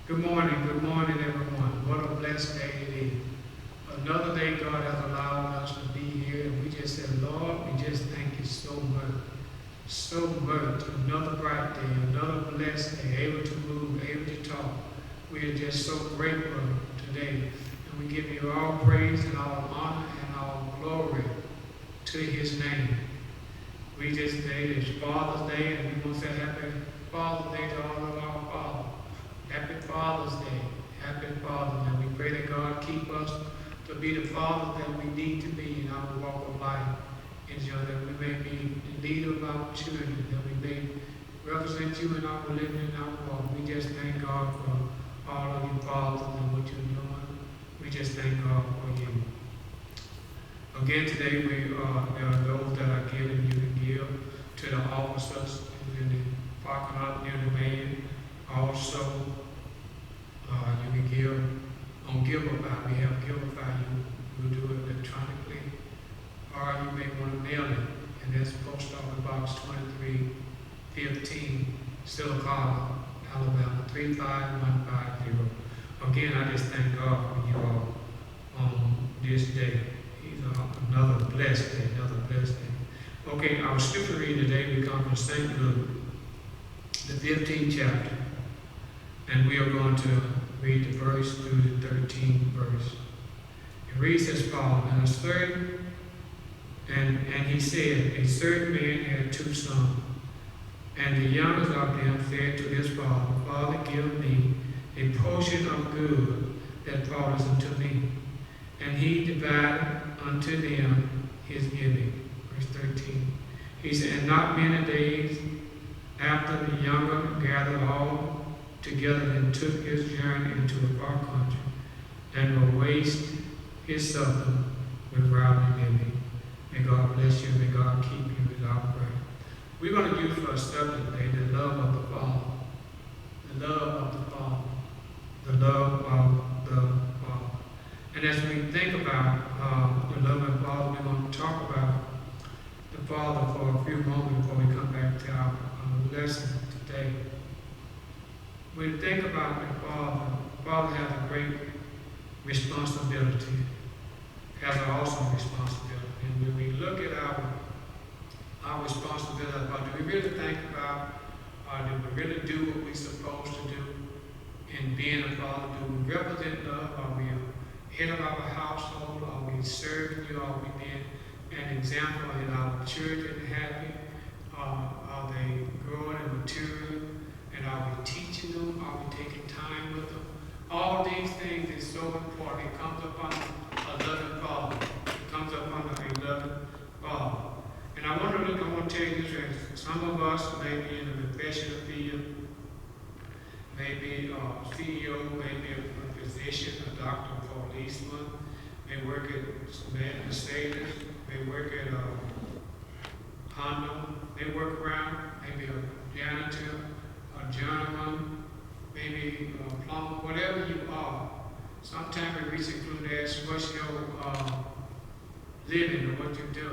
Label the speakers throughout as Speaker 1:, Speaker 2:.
Speaker 1: Good morning, everyone. What a blessed day it is. Another day God has allowed us to be here, and we just said, Lord, we just thank you so much. So much. Another bright day, another blessed day, able to move, able to talk. We are just so grateful today. And we give you all praise and all honor and all glory to his name. We just today is Father's Day, and we want to say happy Father's Day to all of our fathers. Happy Father's Day. Happy Father's Day. We pray that God keep us to be the fathers that we need to be in our walk of life. And so that we may be the leader of our children, that we may represent you in our living and our walk. We just thank God for all of you fathers and what you're doing. We just thank God for you. Again, today there are those that are giving, you can give to the officers in the parking lot near the van. Also, you can give on Giveify. We have Giveify. You do it electronically, or you may want to mail it, and that's Post Office Box 2315, Silicon, Alabama 35150. Again, I just thank God for you all on this day. Another blessed day, another blessed day. Okay, our scripture reading today, we come from St. Luke, the 15th chapter, and we are going to read the verse through the 13th verse. It reads as follows: and he said, a certain man had two sons, and the youngest of them said to his father, Father, give me a portion of good that falleth unto me. And he divided unto them his giving. Verse 13. He said, and not many days after, the younger gathered all together and took his journey into a far country, and will waste his substance with rowdy living. May God bless you. May God keep you with our prayer. We're going to use for a subject today the love of the Father. The love of the Father. The love of the Father. And as we think about the love of the Father, we're going to talk about the Father for a few moments before we come back to our lesson today. When we think about the Father has a great responsibility, has an awesome responsibility. And when we look at our responsibility, do we really think about, do we really do what we're supposed to do in being a father? Do we represent love? Are we head of our household? Are we serving you? Are we being an example in our children happy? Are they growing and maturing? And are we teaching them? Are we taking time with them? All these things is so important. It comes upon a loving father. It comes upon a loving father. And I want to tell you this, some of us may be in the professional field, maybe a CEO, maybe a physician, a doctor, a policeman, may work at Mercedes, may work at Honda, may work around, maybe a janitor, a journeyman, maybe a plumber, whatever you are. Sometimes we reach a conclusion to ask, what's your living or what you do?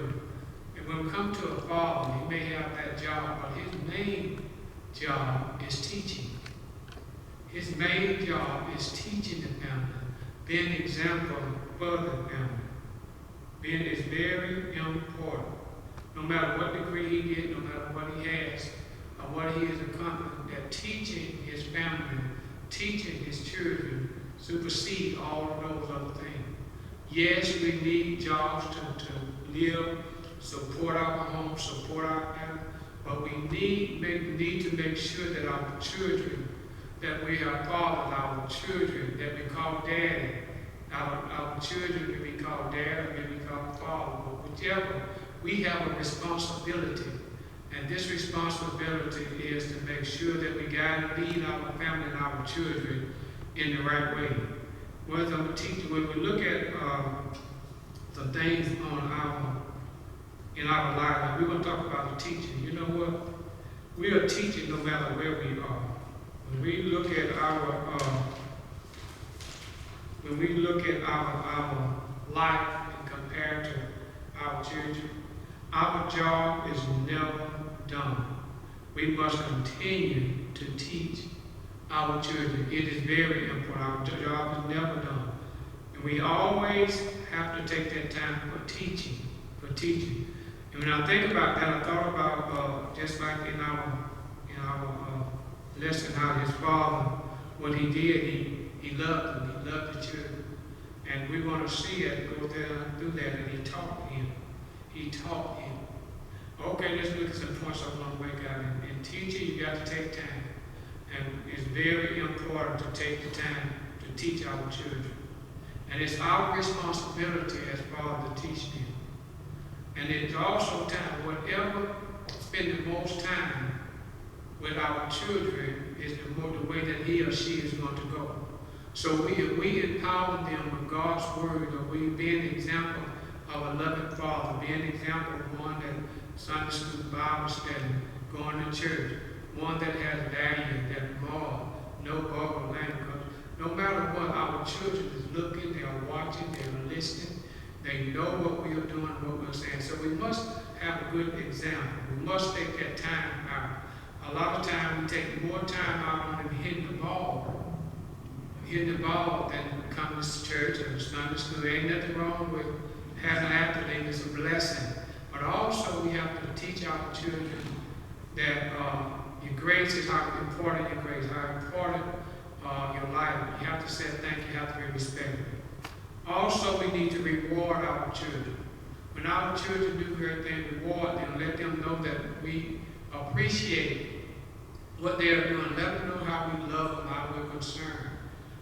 Speaker 1: And when we come to a father, he may have that job, but his main job is teaching. His main job is teaching the family, being an example for the family. Being is very important. No matter what degree he gets, no matter what he has, or what he has accomplished, that teaching his family, teaching his children, supersede all of those other things. Yes, we need jobs to live, support our home, support our family, but we need to make sure that our children, that we have fathers, our children, that we call daddy, our children may be called dad or may be called father, but whichever, we have a responsibility. And this responsibility is to make sure that we guide and lead our family and our children in the right way. Whether I'm a teacher, when we look at the things in our life, we're going to talk about the teaching. You know what? We are teaching no matter where we are. When we look at our life and compare to our children, our job is never done. We must continue to teach our children. It is very important. Our job is never done. And we always have to take that time for teaching. And when I think about that, I thought about just like in our lesson, how his father, what he did, he loved them. He loved the children. And we want to see it, go there and do that. And he taught him. Okay, let's look at some points I want to make out. In teaching, you got to take time. And it's very important to take the time to teach our children. And it's our responsibility as fathers to teach them. And it's also time, whatever spend the most time with our children is the way that he or she is going to go. So if we empower them with God's word, or we be an example of a loving father, be an example of one that Sunday school, Bible study, going to church, one that has value, that moral, no vulgar language. No matter what, our children is looking, they are watching, they are listening, they know what we are doing, what we're saying. So we must have a good example. We must take that time out. A lot of times we take more time out on them hitting the ball than coming to church or Sunday school. There ain't nothing wrong with having an athlete. It's a blessing. But also we have to teach our children that your grace is how important your grace, how important your life. You have to say thank you, you have to be respected. Also, we need to reward our children. When our children do great things, reward them, let them know that we appreciate what they are doing. Let them know how we love them, how we're concerned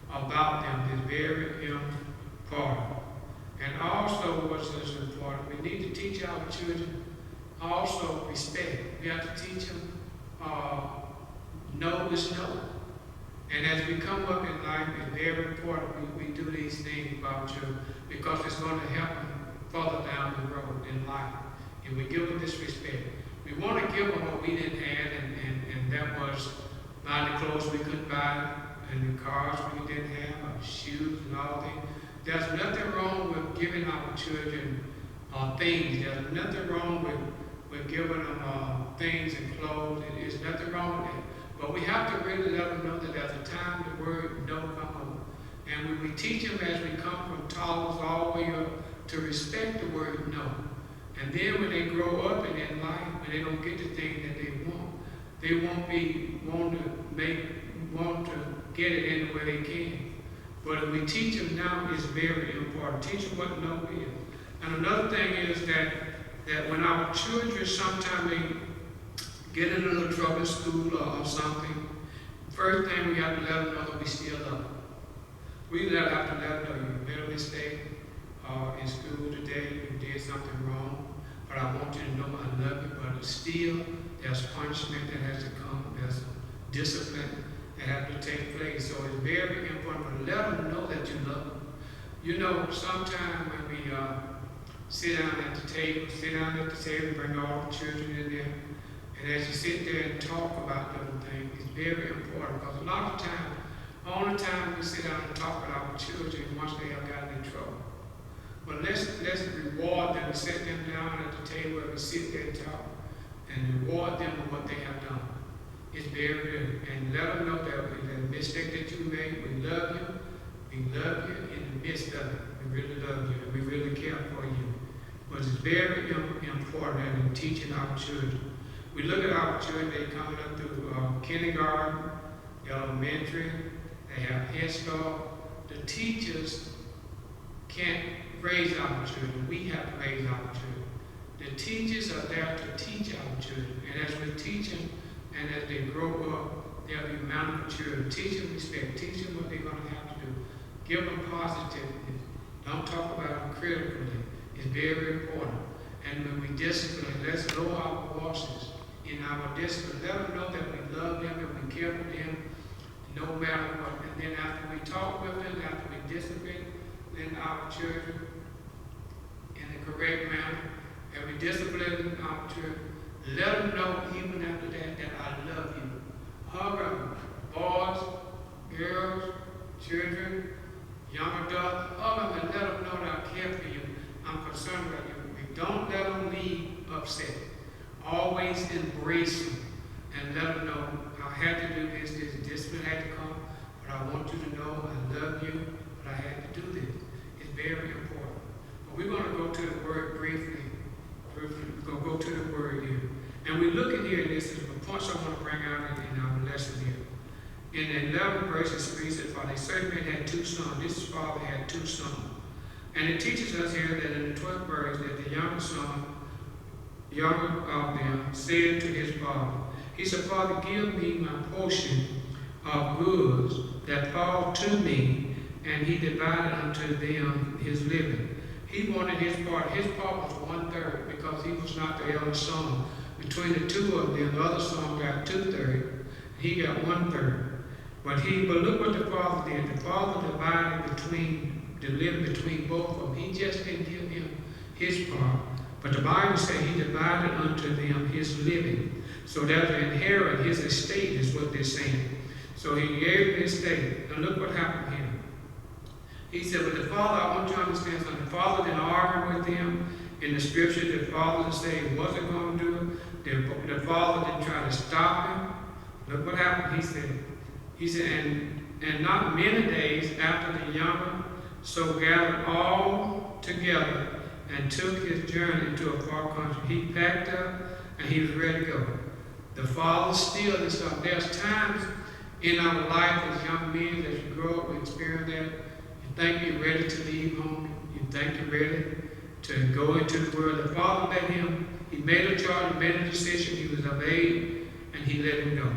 Speaker 1: about them. It's very important. And also, what's important, we need to teach our children also respect. We have to teach them no is no. And as we come up in life, it's very important we do these things about children because it's going to help them further down the road in life. And we give them this respect. We want to give them what we didn't have, and that was not the clothes we couldn't buy, and the cars we didn't have, or shoes and all things. There's nothing wrong with giving our children things. There's nothing wrong with giving them things and clothes. There's nothing wrong with that. But we have to really let them know that there's a time the word no come over. And when we teach them as we come from toddlers all the way up to respect the word no. And then when they grow up and in life, when they don't get the thing that they won't want to get it any way they can. But if we teach them now, it's very important. Teach them what no is. And another thing is that when our children sometimes they get in a little trouble in school or something, first thing we have to let them know that we still love them. We have to let them know you made a mistake in school today, you did something wrong, but I want you to know I love you, but still there's punishment that has to come, there's discipline that has to take place. So it's very important to let them know that you love them. You know, sometimes when we sit down at the table, bring all the children in there, and as you sit there and talk about different things, it's very important because a lot of times, all the time we sit down and talk with our children once they have gotten in trouble. But let's reward them, set them down at the table and sit there and talk, and reward them for what they have done. It's very good. And let them know that the mistake that you made, we love you. We love you in the midst of it. We really love you and we really care for you. But it's very important in teaching our children. We look at our children, they coming up through kindergarten, elementary, they have Head Start. The teachers can't raise our children. We have to raise our children. The teachers are there to teach our children. And as we teach them, and as they grow up, they'll be mature. Teach them respect. Teach them what they're going to have to do. Give them positivity. Don't talk about them critically. It's very important. And when we discipline, let's lower our voices in our discipline. Let them know that we love them and we care for them no matter what. And then after we talk with them, after we discipline then our children in the correct manner, and we discipline our children, let them know even after that I love you. Hug them. Boys, girls, children, young adults, hug them and let them know that I care for you. I'm concerned about you. Don't let them leave upset. Always embrace them and let them know I had to do this discipline had to come. love you, but I had to do this. It's very important. But we're going to go to the word briefly. We're going to go to the word here. And we're looking here, and this is the points I want to bring out in our lesson here. In the 11 verses 3 said, for a certain man had 2 sons. This father had 2 sons. And it teaches us here that in the 12th verse that the younger son, younger of them, said to his father, he said, Father, give me my portion of goods that fall to me. And he divided unto them his living. He wanted his part. His part was 1/3 because he was not the eldest son. Between the 2 of them, the other son got 2/3. He got 1/3. But look what the father did. The father divided the living between both of them. He just didn't give him his part. But the Bible says he divided unto them his living. So that to inherit his estate is what they're saying. So he gave him his estate. Now look what happened here. He said, but the father, I want you to understand something. The father didn't argue with him. In the scripture, the father didn't say he wasn't going to do it. The father didn't try to stop him. Look what happened. He said, and not many days after the younger so gathered all together and took his journey into a far country. He packed up and he was ready to go. The father still and stuff. There's times in our life as young men, as you grow up, we experience that. You think you're ready to leave home. You think you're ready to go into the world. The father let him. He made a choice. He made a decision. He was of age, and he let him go.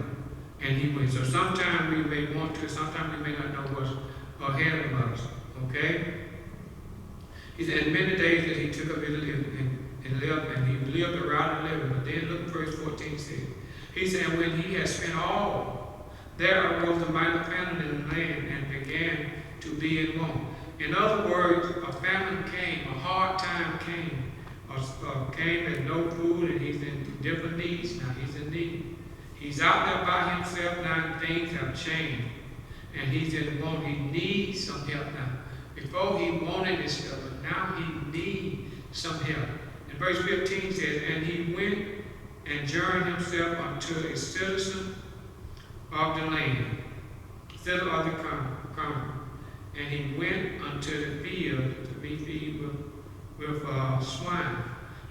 Speaker 1: And he went. So sometimes we may want to. Sometimes we may not know what's ahead of us. Okay. He said, in many days that he took up his living and he lived a right living. But then look at verse 14 says. He said, when he had spent all, there arose a mighty famine in the land and began to be in want. In other words, a famine came, a hard time came. Came with no food, and he's in different needs. Now he's in need. He's out there by himself now, and things have changed. And he's in want. He needs some help now. Before he wanted this help, but now he needs some help. And verse 15 says, and he went and journeyed himself unto a citizen of the land, citizen of the country. And he went unto the field to be feed with swine.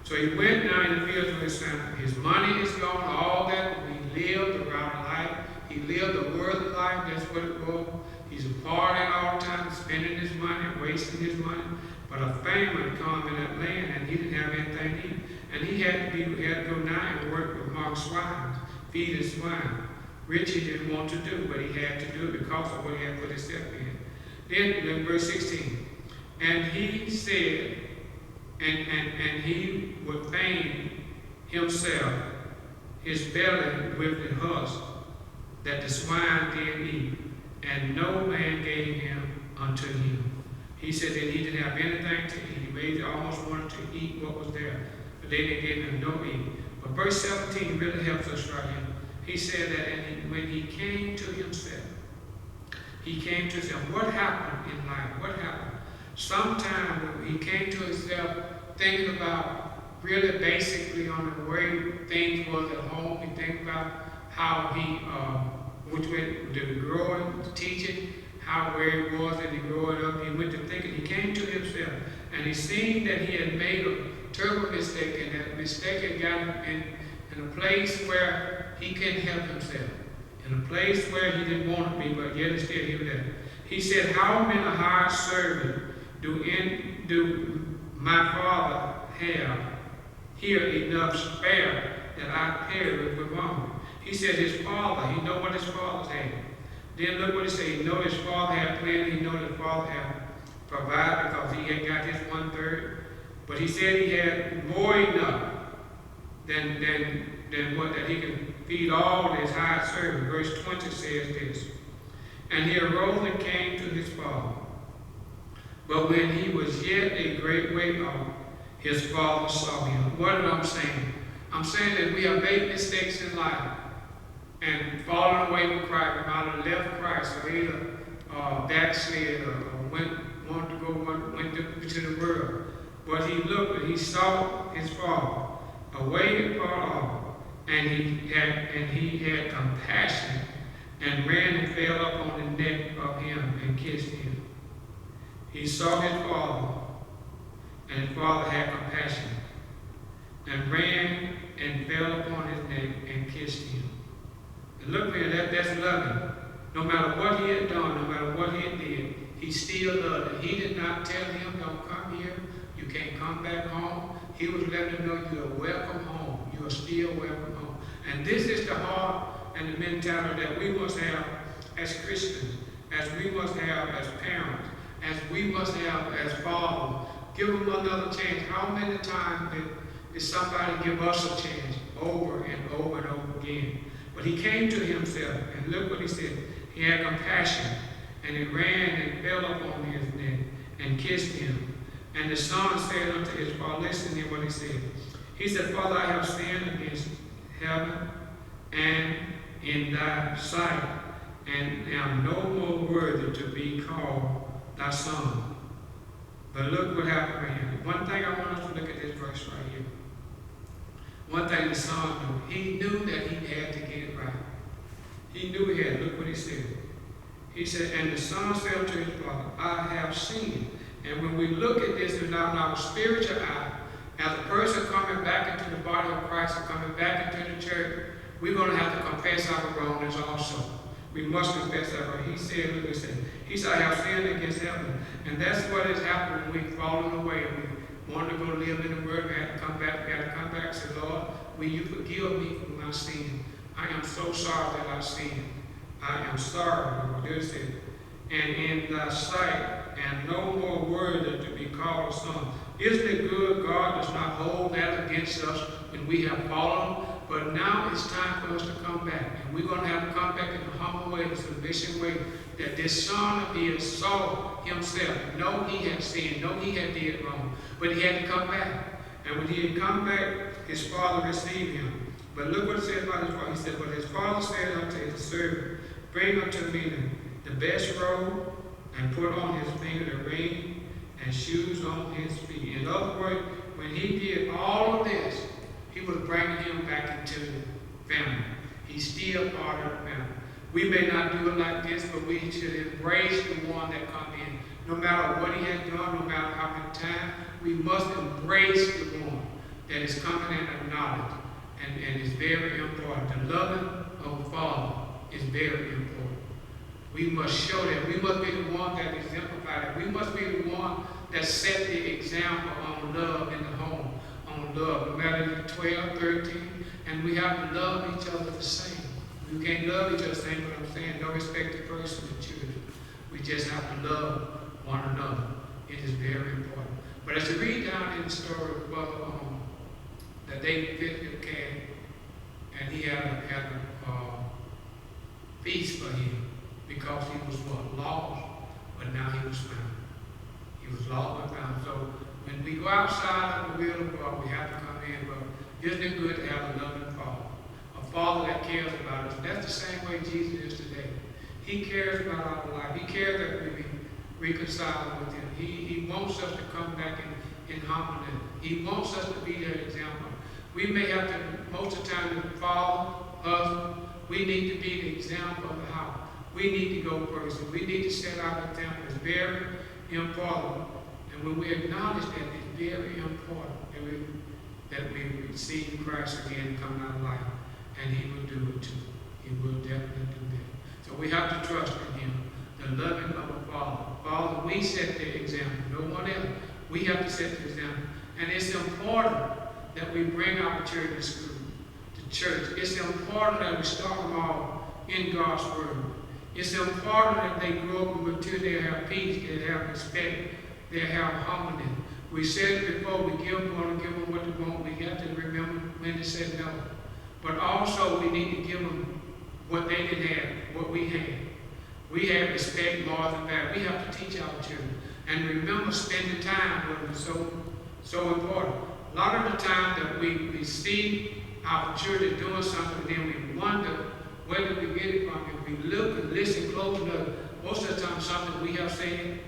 Speaker 1: So he went now in the field to his swine. His money is gone, all that. He lived a right life. He lived a worldly life. That's what it was. He's partying all the time, spending his money, wasting his money. But a famine come in that land, and he didn't have anything to eat. And he had to go now and work among swine, feed his swine. Which he didn't want to do, but he had to do it because of what he had put himself in. Then verse 16, and he said, and he would fain himself his belly with the husk that the swine did eat, and no man gave him unto him. He said that he didn't have anything to eat. He made almost wanted to eat what was there, but they didn't give him no eat. But verse 17 really helps us right here. He said that when he came to himself, what happened in life? What happened? Sometime when he came to himself, thinking about really basically on the way things was at home, he think about how he, which way the growing, the teaching, where he was and he growing up, he went to thinking, he came to himself, and he seen that he had made a terrible mistake, and that mistake had gotten him in a place where he couldn't help himself. In a place where he didn't want to be, but yet still he was there. He said, how many hired servants do my father have here enough spare that I pay with hunger? He said his father, he know what his father had. Then look what he said. He know his father had planned, he know his father had provided because he had got his 1/3. But he said he had more enough than what that he could feed all his hired servants. Verse 20 says this. And he arose and came to his father. But when he was yet a great way off, his father saw him. What am I saying? I'm saying that we have made mistakes in life and fallen away from Christ. We might have left Christ, or either backslid or went to the world. But he looked and he saw his father away far off, and he had compassion and ran and fell up on the neck of him and kissed him. He saw his father, and his father had compassion, and ran and fell upon his neck and kissed him. And look, man, that's loving. No matter what he had done, no matter what he did, he still loved it. He did not tell him, don't come here, you can't come back home. He was letting him know you are welcome home. You are still welcome home. And this is the heart and the mentality that we must have as Christians, as we must have as parents, as we must have as fathers. Give them another chance. How many times did somebody give us a chance over and over and over again? But he came to himself, and look what he said. He had compassion, and he ran and fell upon his neck and kissed him. And the son said unto his father, listen to what he said. He said, Father, I have sinned against heaven and in thy sight, and am no more worthy to be called thy son. But look what happened right here. One thing I want us to look at this verse right here. One thing the son knew. He knew that he had to get it right. He knew he had. Look what he said. He said, and the son said to his father, I have sinned. And when we look at this in our spiritual eye, as a person coming back into the body of Christ and coming back into the church, we're going to have to confess our wrongness also. We must confess our wrongness. He said, look what he said. He said, I have sinned against heaven. And that's what has happened when we've fallen away. We wanted to go live in the Word. We had to come back. We had to come back and say, Lord, will you forgive me for my sin? I am so sorry that I sinned. I am sorry, Lord. There's it. And in thy sight, and no more worthy to be called a son. Isn't it good God does not hold that against us when we have fallen? But now it's time for us to come back. And we're going to have to come back in a humble way, a submission way, that this son of his saw himself. No, he had sinned. No, he had did wrong. But he had to come back. And when he had come back, his father received him. But look what it says about his father. He said, but his father said unto his servant, bring unto me the best robe, and put on his finger the ring, and shoes on his feet. In other words, when he did all of this, he was bringing him back into the family. He's still part of the family. We may not do it like this, but we should embrace the one that comes in. No matter what he has done, no matter how many times, we must embrace the one that is coming in the knowledge. And it's very important. The loving of the Father is very important. We must show that. We must be the one that exemplifies that. We must be the one that set the example on love in the home, on love, no matter if it's 12, 13, and we have to love each other the same. We can't love each other the same, but I'm saying don't respect the person, the children. We just have to love one another. It is very important. But as you read down in the story of Brother that David Whitfield came, and he had a feast for him, because he was what? Lost, but now he was found. He was lost but found. So when we go outside of the will of God, we have to come in. But isn't it good to have a loving Father? A Father that cares about us. That's the same way Jesus is today. He cares about our life. He cares that we be reconciled with him. He wants us to come back in harmony. He wants us to be that example. We may have to, most of the time, the father, husband, we need to be the example of the house. We need to go first. And we need to set our example. It's very important. And when we acknowledge that, it's very important that we receive Christ again come out of life. And he will do it too. He will definitely do that. So we have to trust in him. The loving of a Father. Father, we set the example. No one else. We have to set the example. And it's important that we bring our children to school, to church. It's important that we start them all in God's Word. It's important that they grow up until they have peace, they have respect, they have harmony. We said it before, we give them what they want. We have to remember when they said no. But also we need to give them what they didn't have, what we had. We have respect more than that. We have to teach our children. And remember, spending time with them is so important. A lot of the time that we see our children doing something, then we wonder where did we get it from. If we look and listen close enough, most of the time something we have said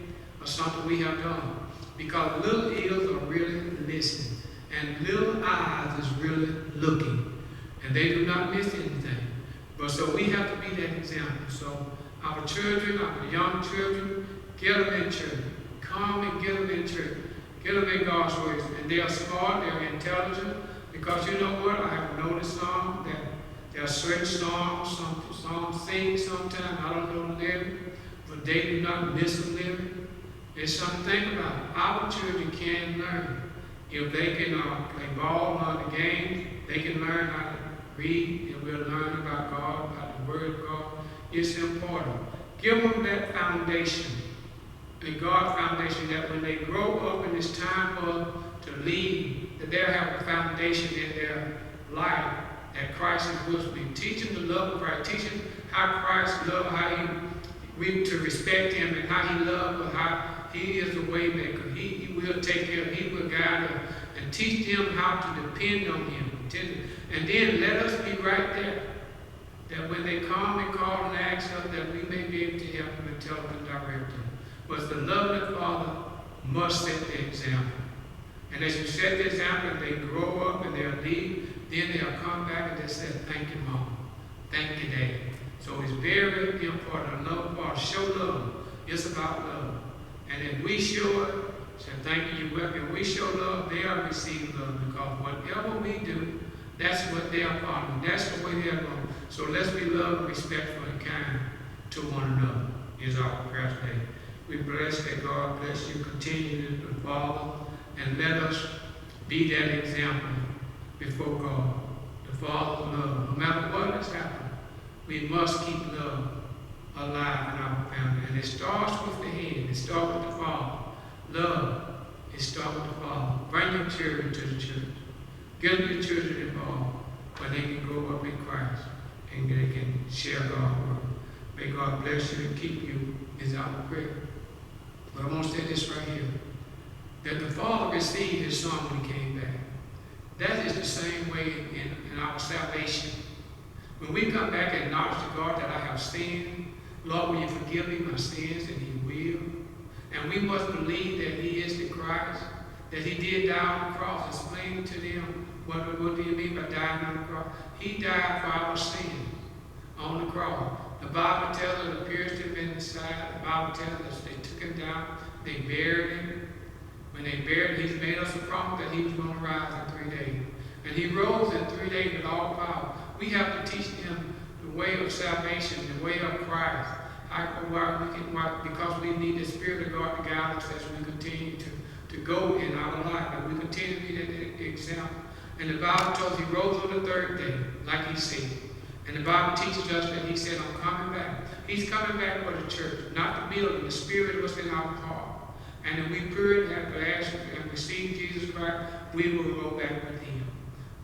Speaker 1: or something we have done. Because little ears are really listening, and little eyes is really looking, and they do not miss anything. But so we have to be that example. So our children, our young children, get them in church. Come and get them in church. Get them in God's ways. And they are smart, they are intelligent. Because you know what? I have noticed some that there are certain songs, some sing sometimes, I don't know the lyrics, but they do not miss a lyric. There's something about it. Our children can learn. If they can play ball on the game, they can learn how to read, and we'll learn about God, about the Word of God. It's important. Give them that foundation, the God foundation, that when they grow up and it's time for them to lead, that they'll have a foundation in their life that Christ is with me. Teach them the love of Christ. Teach them how Christ loved, we to respect Him, and how He loved us, how He is the way maker. He will take care of, He will guide us, and teach them how to depend on Him. And then let us be right there, that when they come and call and ask us, that we may be able to help them and tell them and direct them. But the loving Father must set the example. And as you set the example, and they grow up and they'll leave, then they'll come back and they say, thank you, Mom. Thank you, Dad. So it's very important. Another part, show love. It's about love. And if we show it, say thank you, you're welcome. If we show love, they'll receive love, because whatever we do, that's what they are following. That's the way they're going. So let's be loving, respectful, and kind to one another, is our prayer today. We bless that God bless you. Continue to follow, and let us be that example before God. The Father of love. No matter what has happened, we must keep love alive in our family. And it starts with the head. It starts with the Father. Love. It starts with the Father. Bring your children to the church. Get your children involved where they can grow up in Christ and they can share God's word. May God bless you and keep you, is our prayer. But I want to say this right here, that the Father received His Son when He came back. That is the same way in our salvation. When we come back and acknowledge to God that I have sinned, Lord, will you forgive me my sins? And He will. And we must believe that He is the Christ, that He did die on the cross. Explain to them, what do you mean by dying on the cross? He died for our sins on the cross. The Bible tells us it appears to have been inside. The Bible tells us they took Him down, they buried Him. When they buried Him, He's made us a promise that He was going to rise in 3 days. And He rose in 3 days with all power. We have to teach them the way of salvation, the way of Christ. Because we need the Spirit of God to guide us as we continue to go in our life. And we continue to be that example. And the Bible tells us He rose on the 3rd day, like He said. And the Bible teaches us that He said, I'm coming back. He's coming back for the church, not the building. The Spirit was in our heart. And if we pray and have to ask and receive Jesus Christ, we will go back with Him.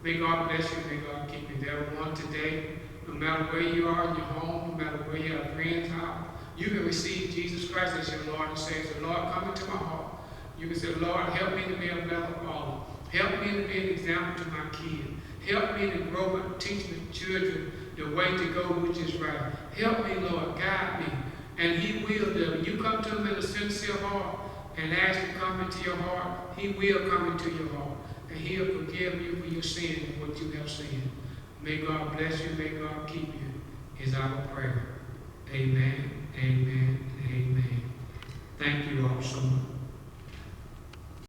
Speaker 1: May God bless you. May God keep you. There one today, no matter where you are in your home, no matter where you have friends out, you can receive Jesus Christ as your Lord and Savior. Lord, come into my heart. You can say, Lord, help me to be a better father. Help me to be an example to my kids. Help me to grow and teach the children the way to go, which is right. Help me, Lord, guide me. And He will do. When you come to Him in a sincere heart and ask Him to come into your heart, He will come into your heart. And He'll forgive you for your sin and what you have sinned. May God bless you. May God keep you, is our prayer. Amen, amen, amen. Thank you all so much.